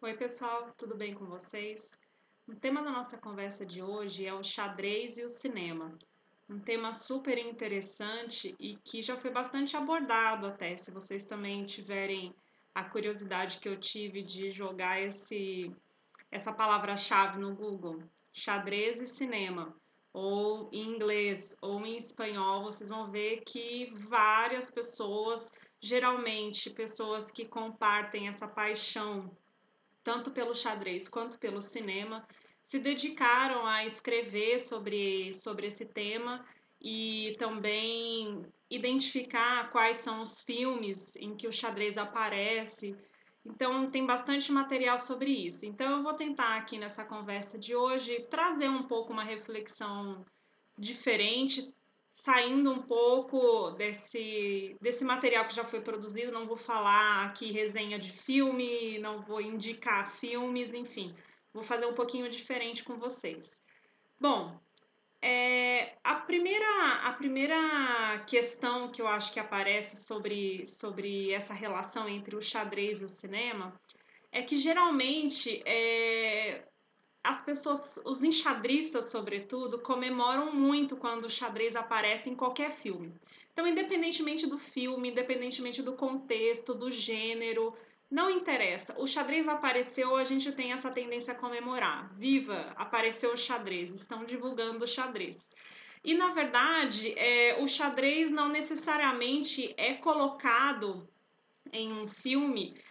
Oi, pessoal, tudo bem com vocês? O tema da nossa conversa de hoje é o xadrez e o cinema. Um tema super interessante e que já foi bastante abordado até, se vocês também tiverem a curiosidade que eu tive de jogar essa palavra-chave no Google, xadrez e cinema, ou em inglês ou em espanhol, vocês vão ver que várias pessoas, geralmente pessoas que compartem essa paixão tanto pelo xadrez quanto pelo cinema, se dedicaram a escrever sobre esse tema e também identificar quais são os filmes em que o xadrez aparece. Então, tem bastante material sobre isso. Então, eu vou tentar aqui nessa conversa de hoje trazer um pouco uma reflexão diferente, saindo um pouco desse material que já foi produzido. Não vou falar aqui resenha de filme, não vou indicar filmes, enfim, vou fazer um pouquinho diferente com vocês. Bom, a primeira questão que eu acho que aparece sobre essa relação entre o xadrez e o cinema é que geralmente as pessoas, os enxadristas, sobretudo, comemoram muito quando o xadrez aparece em qualquer filme. Então, independentemente do filme, independentemente do contexto, do gênero, não interessa. O xadrez apareceu, a gente tem essa tendência a comemorar. Viva, apareceu o xadrez, estão divulgando o xadrez. E, na verdade, o xadrez não necessariamente é colocado em um filme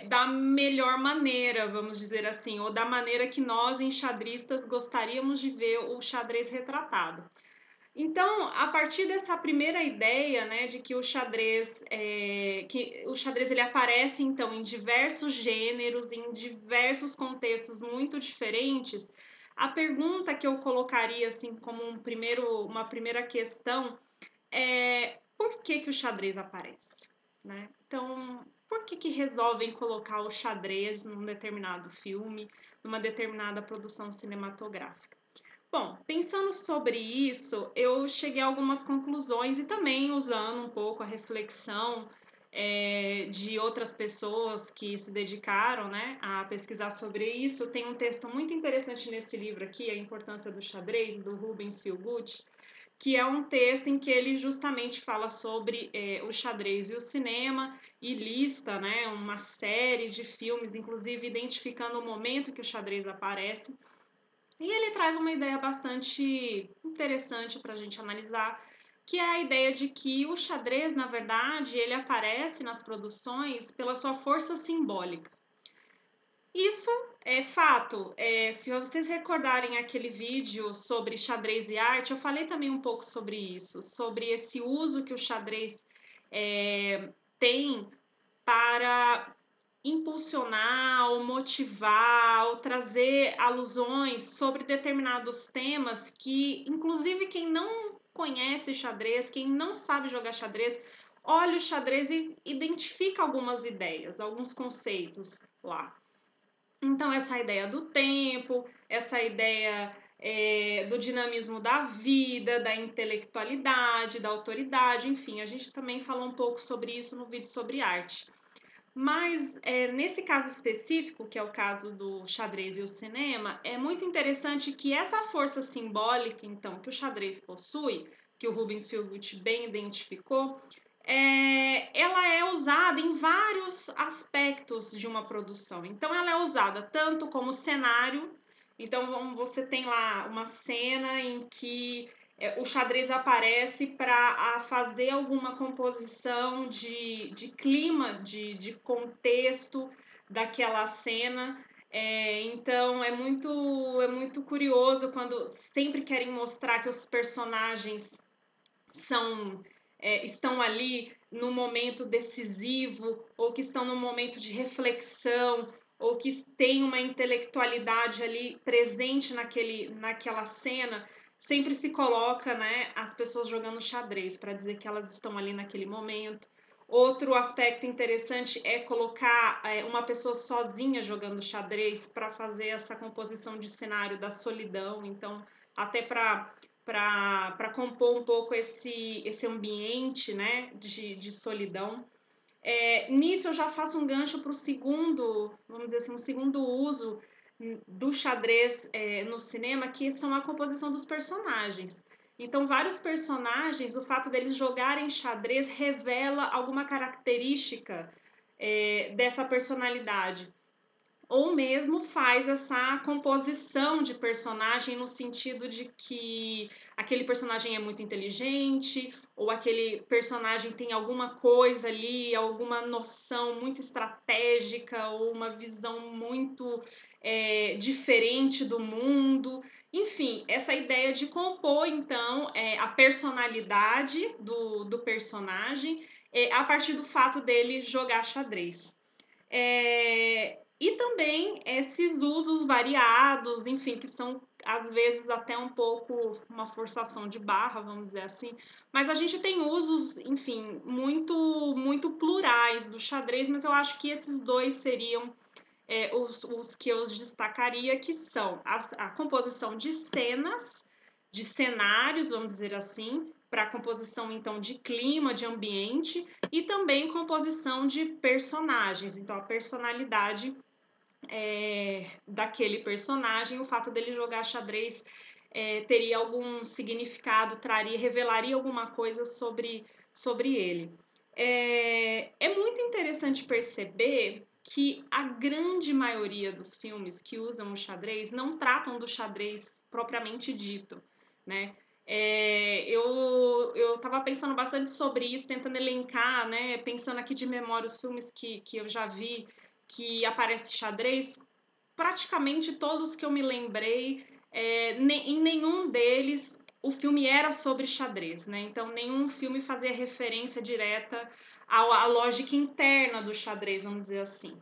da melhor maneira, vamos dizer assim, ou da maneira que nós, enxadristas, gostaríamos de ver o xadrez retratado. Então, a partir dessa primeira ideia, né, de que o xadrez ele aparece então em diversos gêneros, em diversos contextos muito diferentes, a pergunta que eu colocaria assim como uma primeira questão por que que o xadrez aparece, né? Então, por que que resolvem colocar o xadrez num determinado filme, numa determinada produção cinematográfica? Bom, pensando sobre isso, eu cheguei a algumas conclusões e também usando um pouco a reflexão de outras pessoas que se dedicaram, né, a pesquisar sobre isso. Tem um texto muito interessante nesse livro aqui, A Importância do Xadrez, do Rubens Philgood, que é um texto em que ele justamente fala sobre o xadrez e o cinema e lista, né, uma série de filmes, inclusive identificando o momento que o xadrez aparece. E ele traz uma ideia bastante interessante para a gente analisar, que é a ideia de que o xadrez, na verdade, ele aparece nas produções pela sua força simbólica. Isso é fato. Se vocês recordarem aquele vídeo sobre xadrez e arte, eu falei também um pouco sobre isso, sobre esse uso que o xadrez tem para impulsionar, ou motivar, ou trazer alusões sobre determinados temas que, inclusive, quem não conhece xadrez, quem não sabe jogar xadrez, olha o xadrez e identifica algumas ideias, alguns conceitos lá. Então, essa ideia do tempo, essa ideia do dinamismo da vida, da intelectualidade, da autoridade, enfim, a gente também falou um pouco sobre isso no vídeo sobre arte. Mas nesse caso específico, que é o caso do xadrez e o cinema, é muito interessante que essa força simbólica, então, que o xadrez possui, que o Rubens Philgood bem identificou, ela é usada em vários aspectos de uma produção. Então, ela é usada tanto como cenário. Então, você tem lá uma cena em que o xadrez aparece para fazer alguma composição de clima, de contexto daquela cena. Então, é muito curioso quando sempre querem mostrar que os personagens são estão ali no momento decisivo, ou que estão no momento de reflexão, ou que têm uma intelectualidade ali presente naquela cena, sempre se coloca, né, as pessoas jogando xadrez para dizer que elas estão ali naquele momento. Outro aspecto interessante é colocar uma pessoa sozinha jogando xadrez para fazer essa composição de cenário da solidão, então até para compor um pouco esse ambiente, né, de solidão. Nisso eu já faço um gancho para o segundo, vamos dizer assim, um segundo uso do xadrez no cinema, que são a composição dos personagens. Então, vários personagens, o fato deles jogarem xadrez revela alguma característica dessa personalidade, ou mesmo faz essa composição de personagem no sentido de que aquele personagem é muito inteligente, ou aquele personagem tem alguma coisa ali, alguma noção muito estratégica, ou uma visão muito diferente do mundo. Enfim, essa ideia de compor, então, a personalidade do personagem a partir do fato dele jogar xadrez. E também esses usos variados, enfim, que são às vezes até um pouco uma forçação de barra, vamos dizer assim, mas a gente tem usos, enfim, muito plurais do xadrez, mas eu acho que esses dois seriam os que eu destacaria, que são a composição de cenas, de cenários, vamos dizer assim, para a composição então de clima, de ambiente, e também composição de personagens, então a personalidade daquele personagem, o fato dele jogar xadrez teria algum significado, revelaria alguma coisa sobre ele. É muito interessante perceber que a grande maioria dos filmes que usam o xadrez não tratam do xadrez propriamente dito, né? Eu estava pensando bastante sobre isso, tentando elencar, né? Pensando aqui de memória os filmes que eu já vi que aparece xadrez, praticamente todos que eu me lembrei, em nenhum deles o filme era sobre xadrez, né? Então nenhum filme fazia referência direta à lógica interna do xadrez, vamos dizer assim.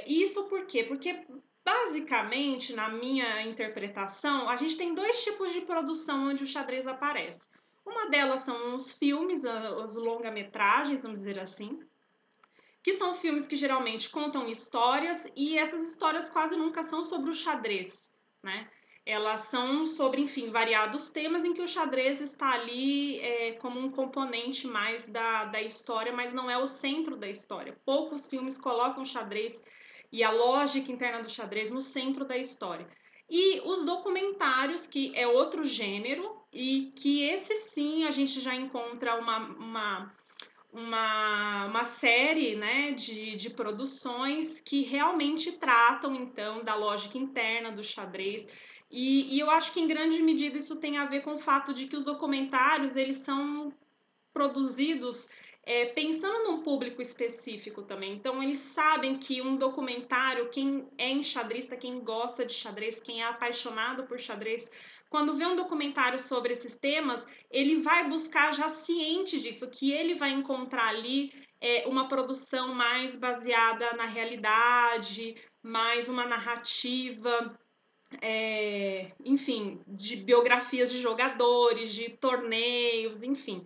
Isso por quê? Porque basicamente, na minha interpretação, a gente tem dois tipos de produção onde o xadrez aparece. Uma delas são os filmes, as longa-metragens, vamos dizer assim, que são filmes que geralmente contam histórias e essas histórias quase nunca são sobre o xadrez, né? Elas são sobre, enfim, variados temas em que o xadrez está ali como um componente mais da história, mas não é o centro da história. Poucos filmes colocam o xadrez e a lógica interna do xadrez no centro da história. E os documentários, que é outro gênero, e que esse sim a gente já encontra uma série, né, de produções que realmente tratam, então, da lógica interna do xadrez. E eu acho que, em grande medida, isso tem a ver com o fato de que os documentários, eles são produzidos pensando num público específico também. Então, eles sabem que um documentário, quem é enxadrista, quem gosta de xadrez, quem é apaixonado por xadrez, quando vê um documentário sobre esses temas, ele vai buscar já ciente disso, que ele vai encontrar ali uma produção mais baseada na realidade, mais uma narrativa, enfim, de biografias de jogadores, de torneios, enfim.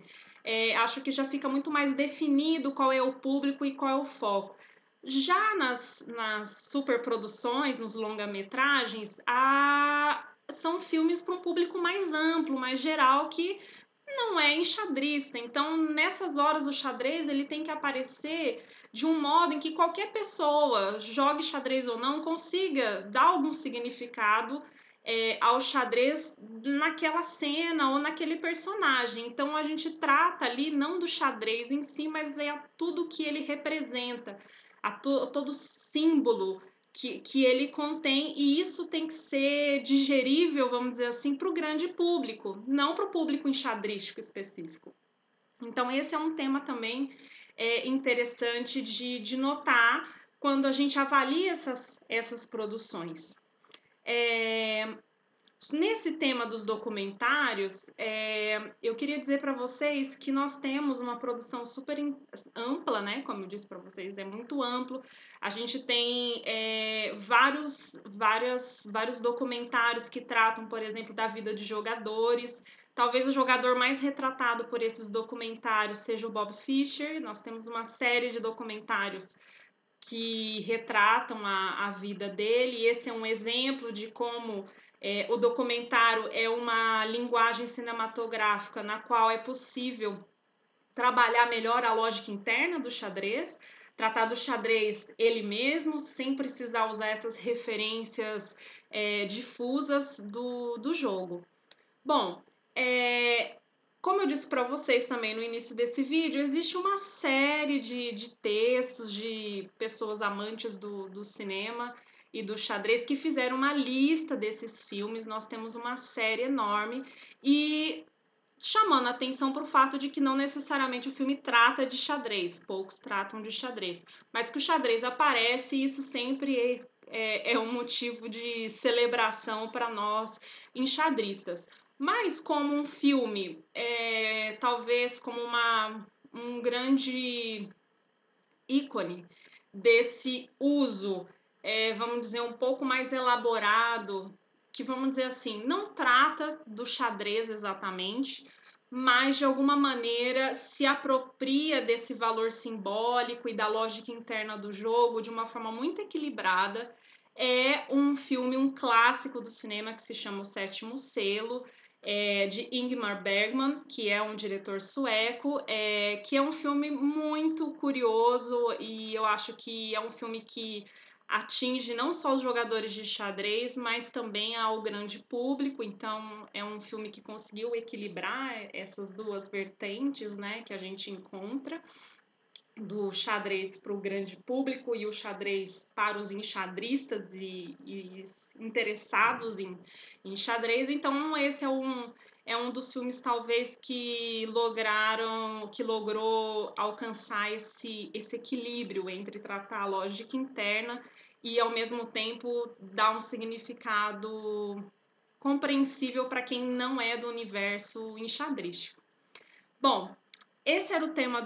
Acho que já fica muito mais definido qual é o público e qual é o foco. Já nas superproduções, nos longa-metragens, são filmes para um público mais amplo, mais geral, que não é enxadrista. Então, nessas horas, o xadrez ele tem que aparecer de um modo em que qualquer pessoa, jogue xadrez ou não, consiga dar algum significado ao xadrez naquela cena ou naquele personagem. Então, a gente trata ali não do xadrez em si, mas tudo que ele representa, todo símbolo que ele contém, e isso tem que ser digerível, vamos dizer assim, para o grande público, não para o público enxadrístico específico. Então, esse é um tema também interessante de notar quando a gente avalia essas produções. Nesse tema dos documentários, eu queria dizer para vocês que nós temos uma produção super ampla, né? Como eu disse para vocês, é muito amplo. A gente tem vários documentários que tratam, por exemplo, da vida de jogadores. Talvez o jogador mais retratado por esses documentários seja o Bob Fischer. Nós temos uma série de documentários que retratam a vida dele, e esse é um exemplo de como o documentário é uma linguagem cinematográfica na qual é possível trabalhar melhor a lógica interna do xadrez, tratar do xadrez ele mesmo, sem precisar usar essas referências difusas do jogo. Bom, como eu disse para vocês também no início desse vídeo, existe uma série de textos de pessoas amantes do cinema e do xadrez que fizeram uma lista desses filmes. Nós temos uma série enorme e chamando a atenção para o fato de que não necessariamente o filme trata de xadrez, poucos tratam de xadrez, mas que o xadrez aparece e isso sempre é um motivo de celebração para nós enxadristas. Mas como um filme, talvez como um grande ícone desse uso, vamos dizer, um pouco mais elaborado, que vamos dizer assim, não trata do xadrez exatamente, mas de alguma maneira se apropria desse valor simbólico e da lógica interna do jogo de uma forma muito equilibrada. É um filme, um clássico do cinema que se chama O Sétimo Selo, de Ingmar Bergman, que é um diretor sueco, que é um filme muito curioso e eu acho que é um filme que atinge não só os jogadores de xadrez, mas também ao grande público. Então, é um filme que conseguiu equilibrar essas duas vertentes, né, que a gente encontra, do xadrez para o grande público e o xadrez para os enxadristas e interessados em xadrez. Então, esse é um dos filmes, talvez, que logrou alcançar esse equilíbrio entre tratar a lógica interna e, ao mesmo tempo, dar um significado compreensível para quem não é do universo enxadrístico. Bom, esse era o tema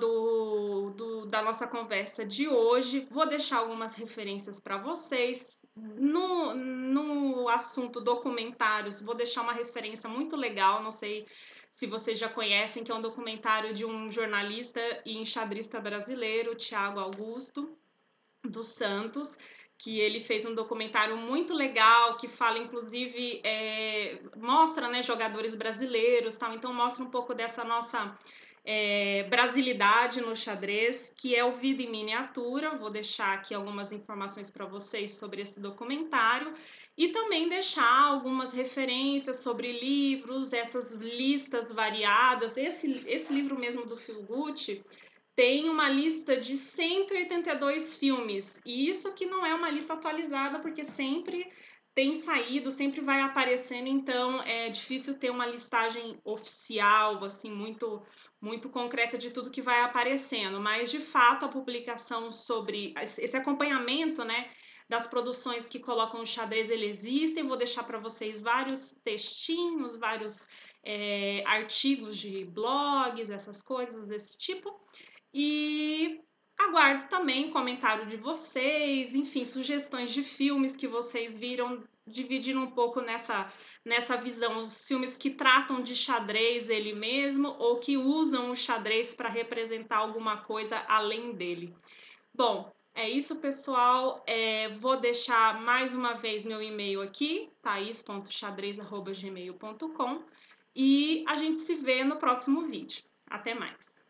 da nossa conversa de hoje. Vou deixar algumas referências para vocês. No assunto documentários, vou deixar uma referência muito legal, não sei se vocês já conhecem, que é um documentário de um jornalista e enxadrista brasileiro, Thiago Augusto dos Santos, que ele fez um documentário muito legal, que fala, inclusive, mostra, né, jogadores brasileiros, tal, então mostra um pouco dessa nossa brasilidade no xadrez, que é o Vida em Miniatura. Vou deixar aqui algumas informações para vocês sobre esse documentário e também deixar algumas referências sobre livros, essas listas variadas. Esse livro mesmo do Phil Gucci tem uma lista de 182 filmes, e isso aqui não é uma lista atualizada, porque sempre tem saído, sempre vai aparecendo, então é difícil ter uma listagem oficial, assim, muito concreta de tudo que vai aparecendo, mas de fato a publicação sobre esse acompanhamento, né, das produções que colocam o xadrez, ele existe. Vou deixar para vocês vários textinhos, vários artigos de blogs, essas coisas desse tipo. E aguardo também comentário de vocês, enfim, sugestões de filmes que vocês viram, dividindo um pouco nessa visão, os filmes que tratam de xadrez ele mesmo ou que usam o xadrez para representar alguma coisa além dele. Bom, é isso, pessoal. Vou deixar mais uma vez meu e-mail aqui, thais.xadrez@gmail.com, e a gente se vê no próximo vídeo. Até mais!